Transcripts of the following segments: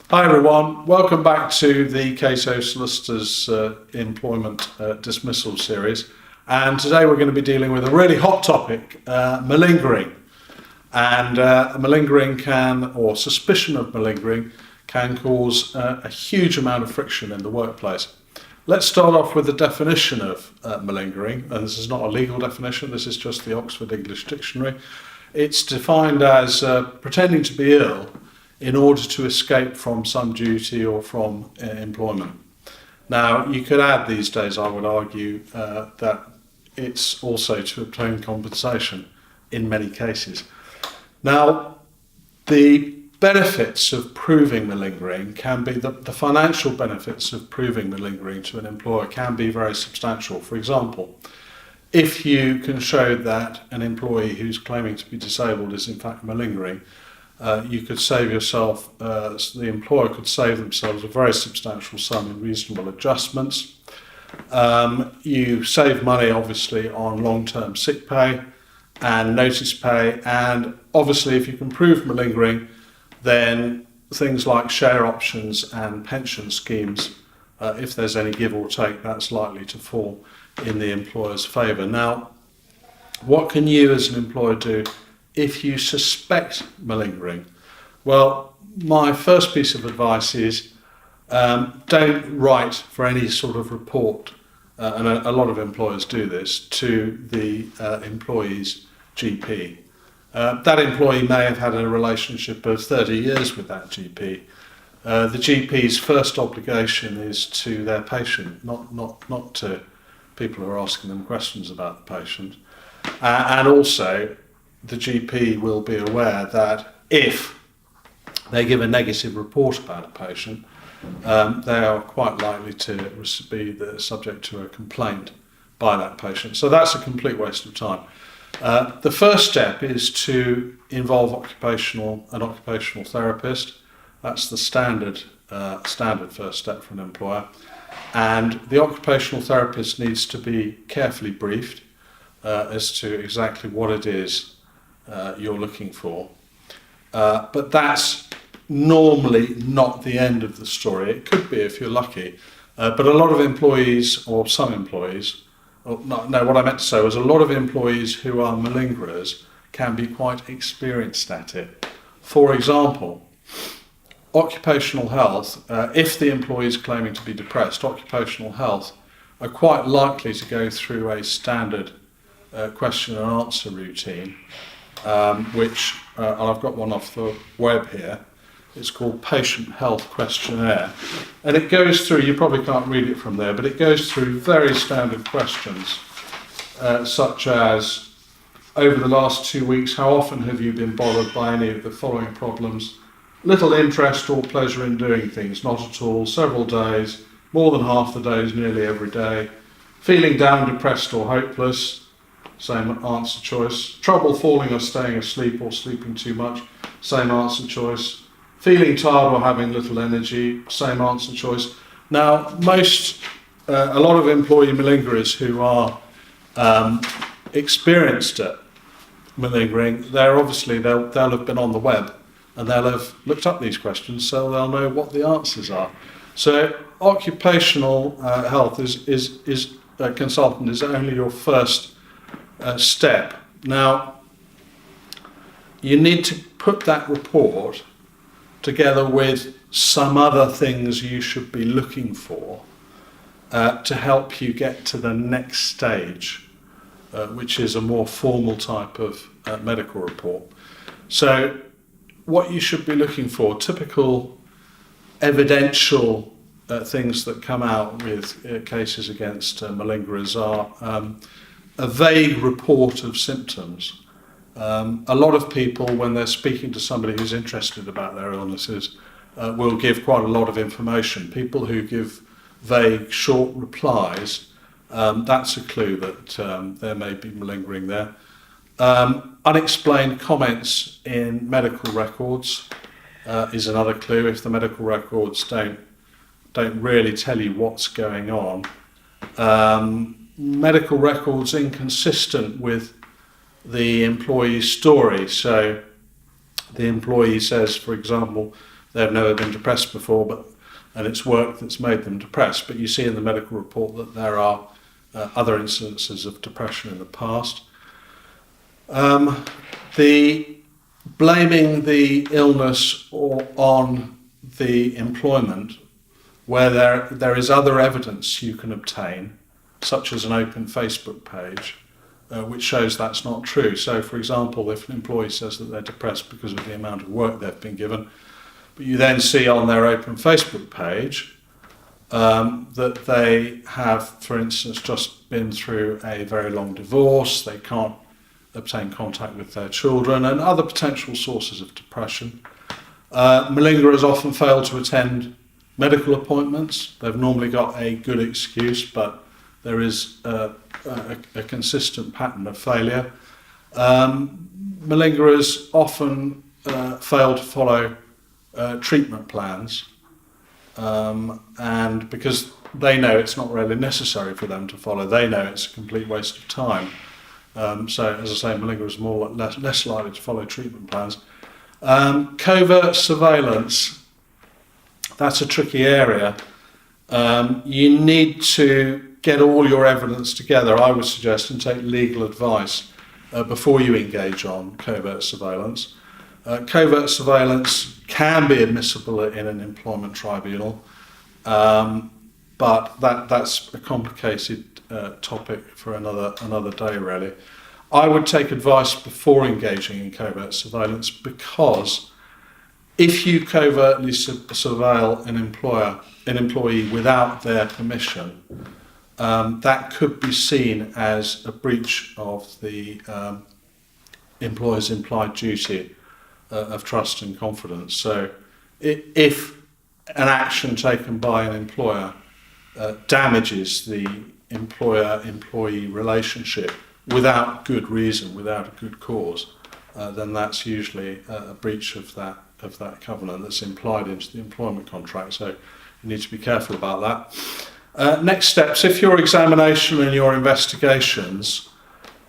Hi everyone, welcome back to the Cato Solicitors Employment Dismissal Series, and today we're going to be dealing with a really hot topic, malingering. And malingering or suspicion of malingering can cause a huge amount of friction in the workplace. Let's start off with the definition of malingering, and this is not a legal definition, this is just the Oxford English Dictionary. It's defined as pretending to be ill in order to escape from some duty or from employment. Now, you could add these days, I would argue, that it's also to obtain compensation in many cases. Now, the benefits of proving malingering can be, the financial benefits of proving malingering to an employer can be very substantial. For example, if you can show that an employee who's claiming to be disabled is in fact malingering, you could save yourself, the employer could save themselves a very substantial sum in reasonable adjustments. You save money obviously on long-term sick pay and notice pay, and obviously if you can prove malingering, then things like share options and pension schemes, if there's any give or take, that's likely to fall in the employer's favour. Now, what can you as an employer do if you suspect malingering? Well, my first piece of advice is don't write for any sort of report, and a lot of employers do this, to the employee's GP. That employee may have had a relationship of 30 years with that GP. The GP's first obligation is to their patient, not to people who are asking them questions about the patient. And also, the GP will be aware that if they give a negative report about a patient, they are quite likely to be subject to a complaint by that patient. So that's a complete waste of time. The first step is to involve an occupational therapist. That's the standard first step for an employer. And the occupational therapist needs to be carefully briefed as to exactly what it is you're looking for. But that's normally not the end of the story. It could be if you're lucky. But a lot of employees, or some employees, what I meant to say was a lot of employees who are malingerers can be quite experienced at it. For example, occupational health, if the employee is claiming to be depressed, occupational health are quite likely to go through a standard question and answer routine, which I've got one off the web here. It's called Patient Health Questionnaire, and it goes through, you probably can't read it from there, but it goes through very standard questions, such as, over the last 2 weeks, how often have you been bothered by any of the following problems? Little interest or pleasure in doing things, not at all, several days, more than half the days, nearly every day, feeling down, depressed or hopeless, same answer choice, trouble falling or staying asleep or sleeping too much, same answer choice, feeling tired or having little energy, same answer choice. Now, a lot of employee malingerers who are experienced at malingering, they'll have been on the web and they'll have looked up these questions, so they'll know what the answers are. So occupational health consultant is only your first step. Now, you need to put that report together with some other things you should be looking for to help you get to the next stage, which is a more formal type of medical report. So what you should be looking for, typical evidential things that come out with cases against malingerers are a vague report of symptoms. A lot of people, when they're speaking to somebody who's interested about their illnesses, will give quite a lot of information. People who give vague, short replies, that's a clue that there may be malingering there. Unexplained comments in medical records is another clue. If the medical records don't really tell you what's going on. Medical records inconsistent with the employee's story. So the employee says, for example, they've never been depressed before, and it's work that's made them depressed. But you see in the medical report that there are other incidences of depression in the past. The blaming the illness on the employment, where there is other evidence you can obtain, such as an open Facebook page, which shows that's not true. So, for example, if an employee says that they're depressed because of the amount of work they've been given, but you then see on their open Facebook page that they have, for instance, just been through a very long divorce, they can't obtain contact with their children, and other potential sources of depression. Malingerers often fail to attend medical appointments. They've normally got a good excuse, but there is a consistent pattern of failure. Malingerers often fail to follow treatment plans, and because they know it's not really necessary for them to follow, they know it's a complete waste of time. So, as I say, malingerers are less likely to follow treatment plans. Covert surveillance, that's a tricky area. You need to get all your evidence together, I would suggest, and take legal advice before you engage on covert surveillance. Covert surveillance can be admissible in an employment tribunal, but that's a complicated topic for another day, really. I would take advice before engaging in covert surveillance, because if you covertly surveil an employee without their permission, that could be seen as a breach of the employer's implied duty of trust and confidence. So if an action taken by an employer damages the employer-employee relationship without good reason, without a good cause, then that's usually a breach of that covenant that's implied into the employment contract. So you need to be careful about that. Next steps: if your examination and your investigations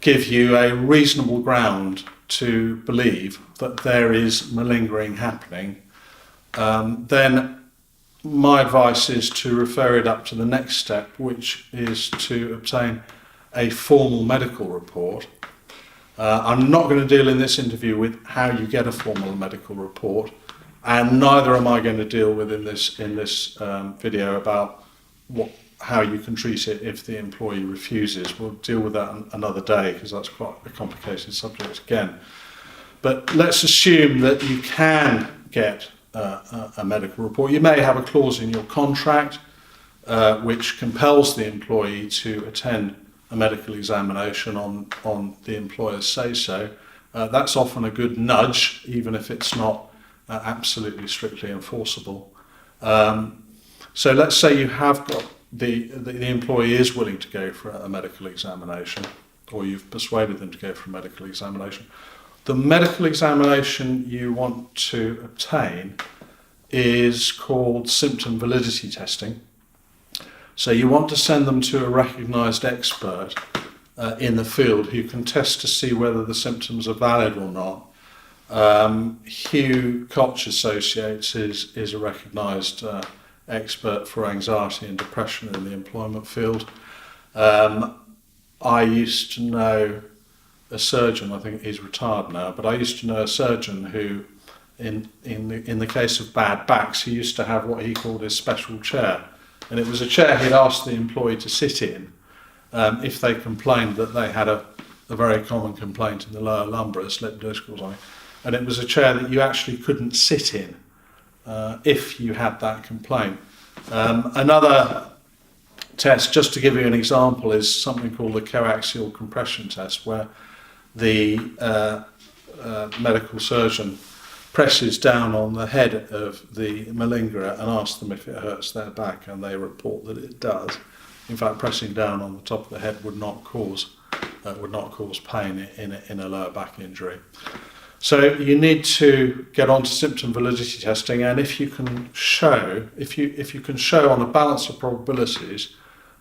give you a reasonable ground to believe that there is malingering happening, then my advice is to refer it up to the next step, which is to obtain a formal medical report. I'm not going to deal in this interview with how you get a formal medical report, and neither am I going to deal with in this video about how you can treat it if the employee refuses. We'll deal with that another day, because that's quite a complicated subject again. But let's assume that you can get a medical report. You may have a clause in your contract which compels the employee to attend a medical examination on the employer's say-so. That's often a good nudge, even if it's not absolutely strictly enforceable. So let's say you have got the employee is willing to go for a medical examination, or you've persuaded them to go for a medical examination. The medical examination you want to obtain is called symptom validity testing. So you want to send them to a recognised expert in the field who can test to see whether the symptoms are valid or not. Hugh Koch Associates is a recognised expert for anxiety and depression in the employment field. I used to know a surgeon, I think he's retired now, but I used to know a surgeon who, in the case of bad backs, he used to have what he called his special chair. And it was a chair he'd asked the employee to sit in if they complained that they had a very common complaint in the lower lumbar, a slip disc or something. And it was a chair that you actually couldn't sit in if you had that complaint. Another test, just to give you an example, is something called the coaxial compression test, where the medical surgeon presses down on the head of the malingerer and asks them if it hurts their back, and they report that it does. In fact, pressing down on the top of the head would not cause pain in a lower back injury. So you need to get on to symptom validity testing, and if you can show on a balance of probabilities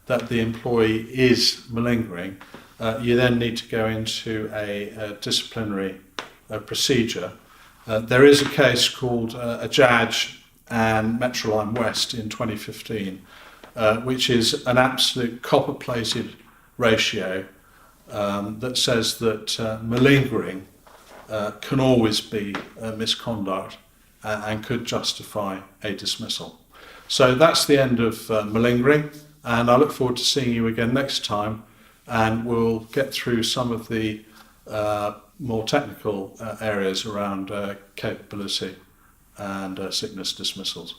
that the employee is malingering, you then need to go into a disciplinary procedure. There is a case called Ajaj and Metroline West in 2015, which is an absolute copper-plated ratio that says that malingering can always be misconduct and could justify a dismissal. So that's the end of malingering, and I look forward to seeing you again next time, and we'll get through some of the more technical areas around capability and sickness dismissals.